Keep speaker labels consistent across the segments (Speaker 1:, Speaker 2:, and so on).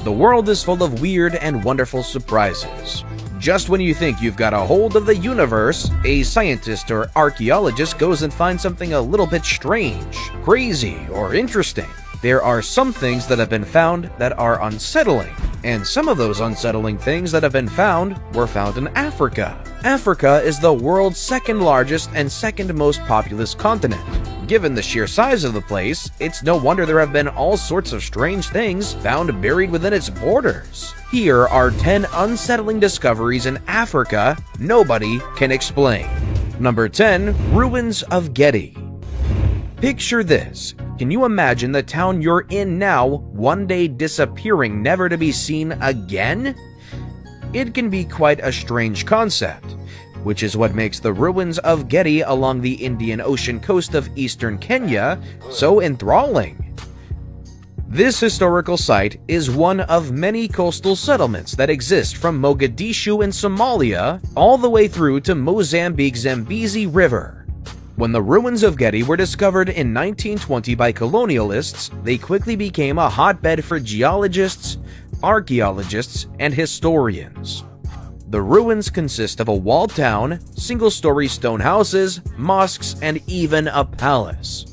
Speaker 1: The world is full of weird and wonderful surprises. Just when you think you've got a hold of the universe, a scientist or archaeologist goes and finds something a little bit strange, crazy, or interesting. There are some things that have been found that are unsettling, and some of those unsettling things that have been found were found in Africa. Africa is the world's second largest and second most populous continent. Given the sheer size of the place, it's no wonder there have been all sorts of strange things found buried within its borders. Here are 10 unsettling discoveries in Africa nobody can explain. Number 10. Ruins of Getty. Picture this. Can you imagine the town you're in now one day disappearing, never to be seen again? It can be quite a strange concept, which is what makes the ruins of Getty along the Indian Ocean coast of eastern Kenya so enthralling. This historical site is one of many coastal settlements that exist from Mogadishu in Somalia all the way through to Mozambique's Zambezi River. When the ruins of Getty were discovered in 1920 by colonialists, they quickly became a hotbed for geologists, archaeologists, and historians. The ruins consist of a walled town, single-story stone houses, mosques, and even a palace.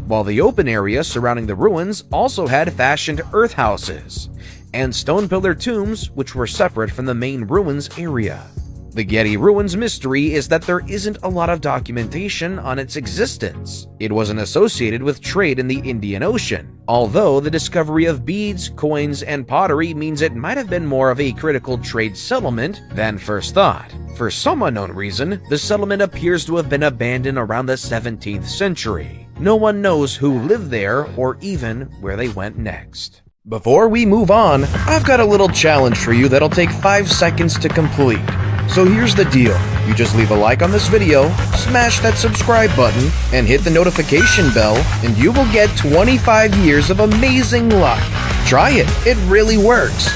Speaker 1: While the open area surrounding the ruins also had fashioned earth houses and stone pillar tombs which were separate from the main ruins area. The Getty ruins mystery is that there isn't a lot of documentation on its existence. It wasn't associated with trade in the Indian Ocean, although the discovery of beads, coins, and pottery means it might have been more of a critical trade settlement than first thought. For some unknown reason, the settlement appears to have been abandoned around the 17th century. No one knows who lived there or even where they went next. Before we move on, I've got a little challenge for you that'll take 5 seconds to complete. So here's the deal, you just leave a like on this video, smash that subscribe button, and hit the notification bell, and you will get 25 years of amazing luck. Try it, it really works.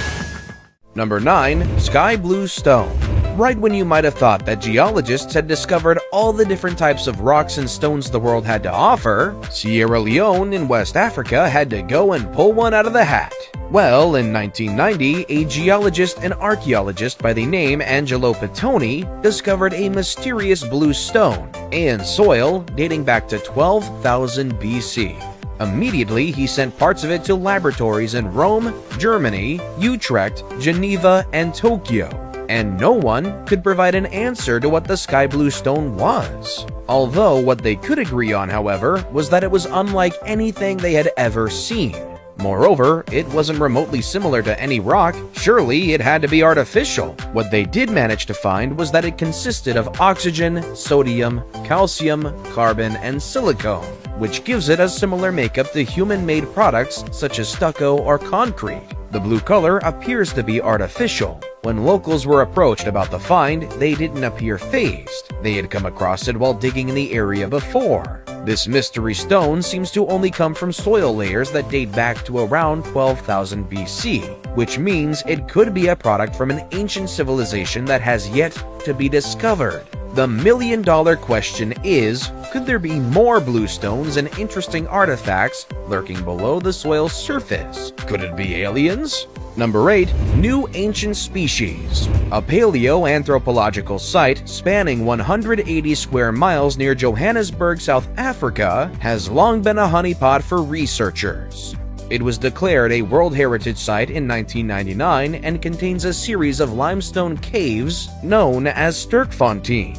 Speaker 1: Number 9. Sky Blue Stone. Right when you might have thought that geologists had discovered all the different types of rocks and stones the world had to offer, Sierra Leone in West Africa had to go and pull one out of the hat. Well, in 1990, a geologist and archaeologist by the name Angelo Pittoni discovered a mysterious blue stone and soil dating back to 12,000 BC. Immediately, he sent parts of it to laboratories in Rome, Germany, Utrecht, Geneva, and Tokyo, and no one could provide an answer to what the sky blue stone was. Although what they could agree on, however, was that it was unlike anything they had ever seen. Moreover, it wasn't remotely similar to any rock, surely it had to be artificial. What they did manage to find was that it consisted of oxygen, sodium, calcium, carbon, and silicone, which gives it a similar makeup to human-made products such as stucco or concrete. The blue color appears to be artificial. When locals were approached about the find, they didn't appear fazed. They had come across it while digging in the area before. This mystery stone seems to only come from soil layers that date back to around 12,000 BC, which means it could be a product from an ancient civilization that has yet to be discovered. The million-dollar question is, could there be more blue stones and interesting artifacts lurking below the soil's surface? Could it be aliens? Number 8. New Ancient Species. A paleoanthropological site spanning 180 square miles near Johannesburg, South Africa, has long been a honeypot for researchers. It was declared a World Heritage Site in 1999 and contains a series of limestone caves known as Sterkfontein.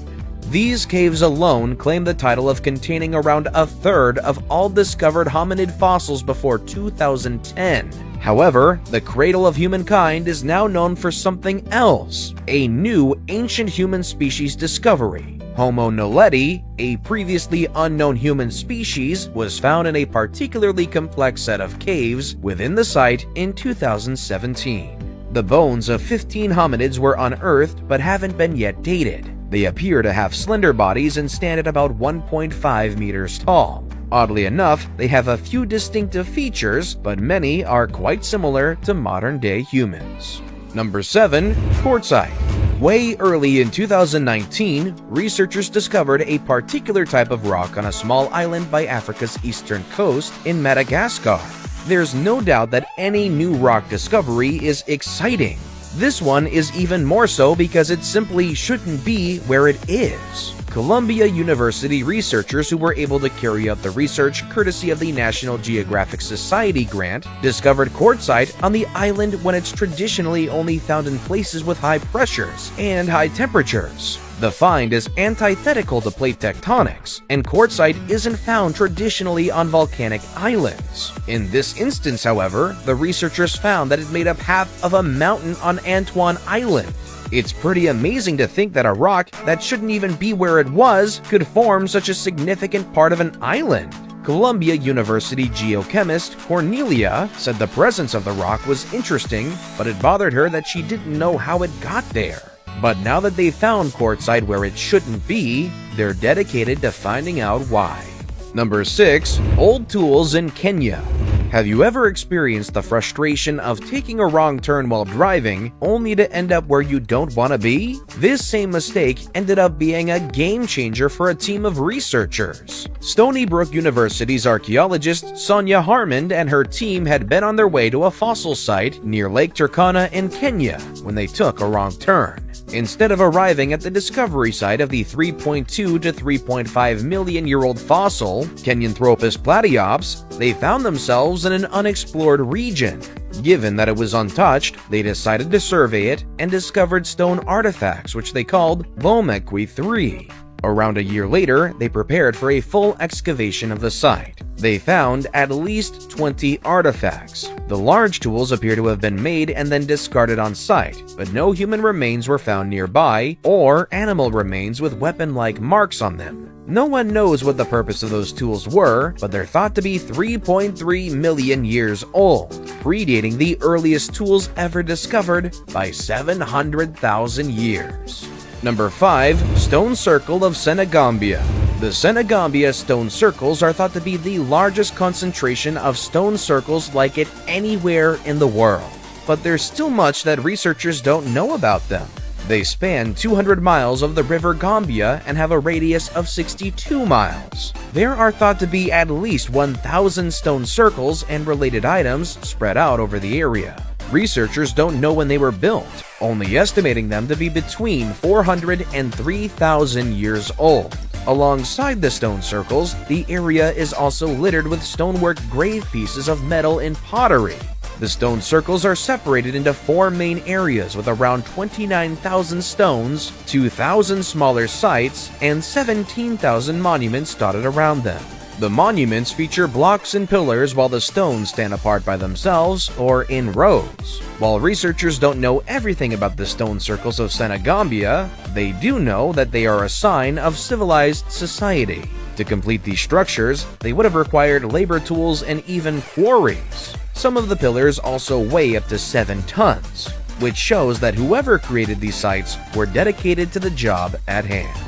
Speaker 1: These caves alone claim the title of containing around a third of all discovered hominid fossils before 2010. However, the cradle of humankind is now known for something else, a new ancient human species discovery. Homo naledi, a previously unknown human species, was found in a particularly complex set of caves within the site in 2017. The bones of 15 hominids were unearthed but haven't been yet dated. They appear to have slender bodies and stand at about 1.5 meters tall. Oddly enough, they have a few distinctive features, but many are quite similar to modern-day humans. Number 7. Quartzite. Way early in 2019, researchers discovered a particular type of rock on a small island by Africa's eastern coast in Madagascar. There's no doubt that any new rock discovery is exciting. This one is even more so because it simply shouldn't be where it is. Columbia University researchers who were able to carry out the research courtesy of the National Geographic Society grant discovered quartzite on the island when it's traditionally only found in places with high pressures and high temperatures. The find is antithetical to plate tectonics, and quartzite isn't found traditionally on volcanic islands. In this instance, however, the researchers found that it made up half of a mountain on Antoine Island. It's pretty amazing to think that a rock that shouldn't even be where it was could form such a significant part of an island. Columbia University geochemist Cornelia said the presence of the rock was interesting, but it bothered her that she didn't know how it got there. But now that they found quartzite where it shouldn't be, they're dedicated to finding out why. Number 6. Old tools in Kenya. Have you ever experienced the frustration of taking a wrong turn while driving, only to end up where you don't want to be? This same mistake ended up being a game changer for a team of researchers. Stony Brook University's archaeologist Sonia Harmond and her team had been on their way to a fossil site near Lake Turkana in Kenya when they took a wrong turn. Instead of arriving at the discovery site of the 3.2 to 3.5 million year old fossil, Kenyanthropus platyops, they found themselves in an unexplored region. Given that it was untouched, they decided to survey it and discovered stone artifacts which they called Bomekwi 3. Around a year later, they prepared for a full excavation of the site. They found at least 20 artifacts. The large tools appear to have been made and then discarded on site, but no human remains were found nearby or animal remains with weapon-like marks on them. No one knows what the purpose of those tools were, but they're thought to be 3.3 million years old, predating the earliest tools ever discovered by 700,000 years. Number 5. Stone Circle of Senegambia. The Senegambia stone circles are thought to be the largest concentration of stone circles like it anywhere in the world. But there's still much that researchers don't know about them. They span 200 miles of the River Gambia and have a radius of 62 miles. There are thought to be at least 1,000 stone circles and related items spread out over the area. Researchers don't know when they were built, only estimating them to be between 400 and 3,000 years old. Alongside the stone circles, the area is also littered with stonework grave pieces of metal and pottery. The stone circles are separated into 4 main areas with around 29,000 stones, 2,000 smaller sites, and 17,000 monuments dotted around them. The monuments feature blocks and pillars while the stones stand apart by themselves or in rows. While researchers don't know everything about the stone circles of Senegambia, they do know that they are a sign of civilized society. To complete these structures, they would have required labor tools and even quarries. Some of the pillars also weigh up to 7 tons, which shows that whoever created these sites were dedicated to the job at hand.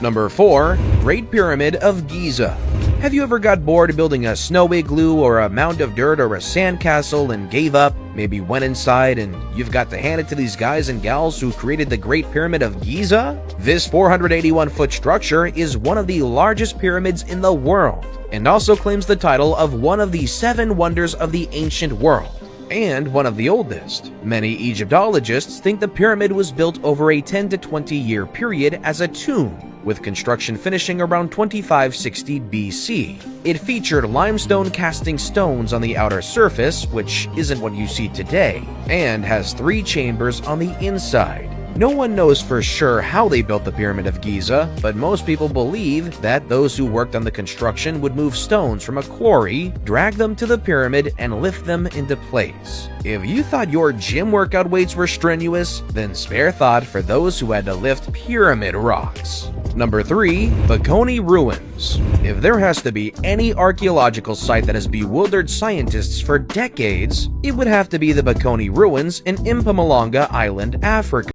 Speaker 1: Number 4. Great Pyramid of Giza. Have you ever got bored building a snow igloo or a mound of dirt or a sandcastle and gave up? Maybe went inside and you've got to hand it to these guys and gals who created the Great Pyramid of Giza? This 481-foot structure is one of the largest pyramids in the world and also claims the title of one of the 7 wonders of the ancient world and one of the oldest. Many Egyptologists think the pyramid was built over a 10 to 20 year period as a tomb, with construction finishing around 2560 BC. It featured limestone casting stones on the outer surface, which isn't what you see today, and has 3 chambers on the inside. No one knows for sure how they built the Pyramid of Giza, but most people believe that those who worked on the construction would move stones from a quarry, drag them to the pyramid, and lift them into place. If you thought your gym workout weights were strenuous, then spare thought for those who had to lift pyramid rocks. Number 3. Bikoni Ruins. If there has to be any archaeological site that has bewildered scientists for decades, it would have to be the Bikoni Ruins in Mpumalanga Island, Africa.